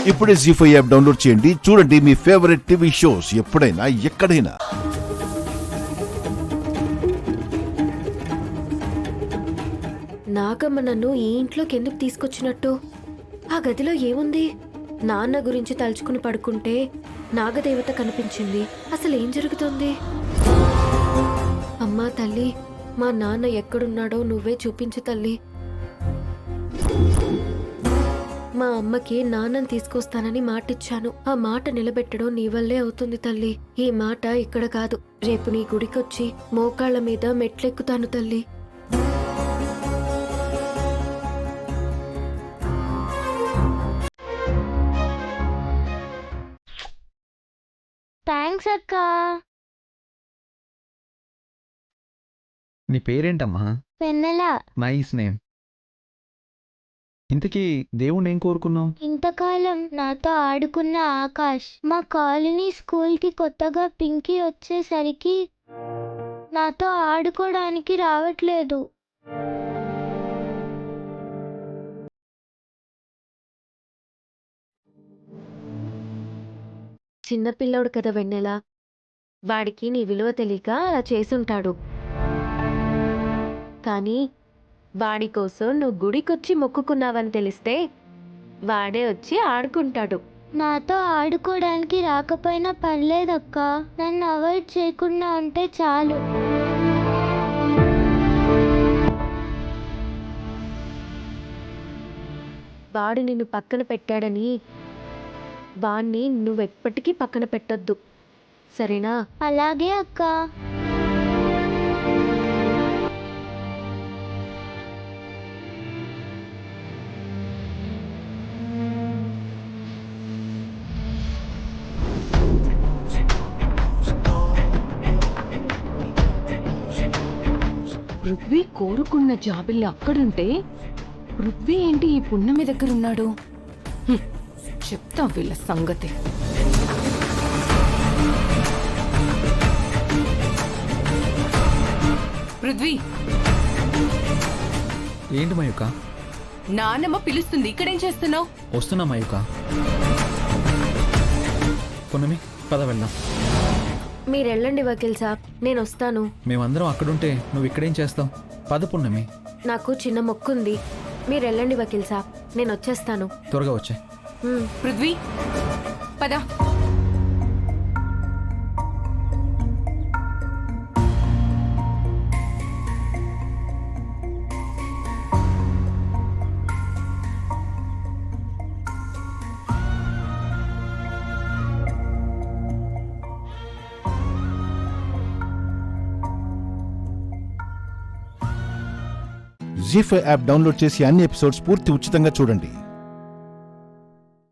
ఇప్పుడే జీ5 app download చేయండి. చూడండి మీ ఫేవరెట్ టీవీ షోస్ ఎప్పుడైనా ఎక్కడైనా. నాగమ్మ నన్ను ఈ ఇంట్లోకి ఎందుకు తీసుకొచ్చినట్టు? ఆ గదిలో ఏముంది? నాన్న గురించి తలుచుకుని పడుకుంటే నాగదేవత కనిపించింది. అసలు ఏం జరుగుతుంది? అమ్మా తల్లి, మా నాన్న ఎక్కడున్నాడో నువ్వే చూపించు తల్లి. మా అమ్మకి నాన్నని తీసుకొస్తానని మాటిచ్చాను. ఆ మాట నిలబెట్టడం నీ వల్లే అవుతుంది తల్లి. ఈ మాట ఇక్కడ కాదు, రేపు నీ గుడికొచ్చి మోకాళ్ల మీద మెట్లెక్కుతాను తల్లి. థ్యాంక్స్ అక్క. నీ పేరేంటమ్మా? వెన్నెల. Nice name. ఇంతకీ దేవుణ్ణి ఏం కోరుకున్నావు? ఇంతకాలం నాతో ఆడుకున్న ఆకాష్ మా కాలనీ స్కూల్కి కొత్తగా పింకీ వచ్చేసరికి నాతో ఆడుకోవడానికి రావట్లేదు. చిన్నపిల్లోడు కదా వెన్నెల, వాడికి నీ విలువ తెలియక అలా చేసుంటాడు. కానీ వాడి కోసం నువ్వు గుడికొచ్చి మొక్కుకున్నావని తెలిస్తే వాడే వచ్చి ఆడుకుంటాడు. నాతో ఆడుకోవడానికి రాకపోయినా పర్లేదక్క, నన్ను అవాయిడ్ చేయకుండా ఉంటే చాలు. వాడు నిన్ను పక్కన పెట్టాడని వాణ్ణి నువ్వెప్పటికీ పక్కన పెట్టొద్దు, సరేనా? అలాగే అక్క. పృథ్వీ కోరుకున్న జాబిల్లి అక్కడుంటే పృథ్వీ ఏంటి ఈ పున్నమి దగ్గర ఉన్నాడు? చెప్తా వీళ్ళ సంగతి. పృథ్వీ, ఏంటి మయూక? నానమ్మ పిలుస్తుంది, ఇక్కడేం చేస్తున్నావు? వస్తున్నా మయూక. పున్నమి పద వెళ్దాం. మీరెళ్ళండి వకీల్ సాబ్, నేను వస్తాను. మేమందరం అక్కడుంటే నువ్వు ఇక్కడేం చేస్తావు? పద పున్నమి. నాకు చిన్న మొక్కుంది. మీరెళ్ళండి వకీల్ సాబ్, నేను వచ్చేస్తాను. త్వరగా వచ్చే. పృథ్వీ పద. జీ5 యాప్ డౌన్లోడ్ చేసి అన్ని ఎపిసోడ్స్ పూర్తి ఉచితంగా చూడండి.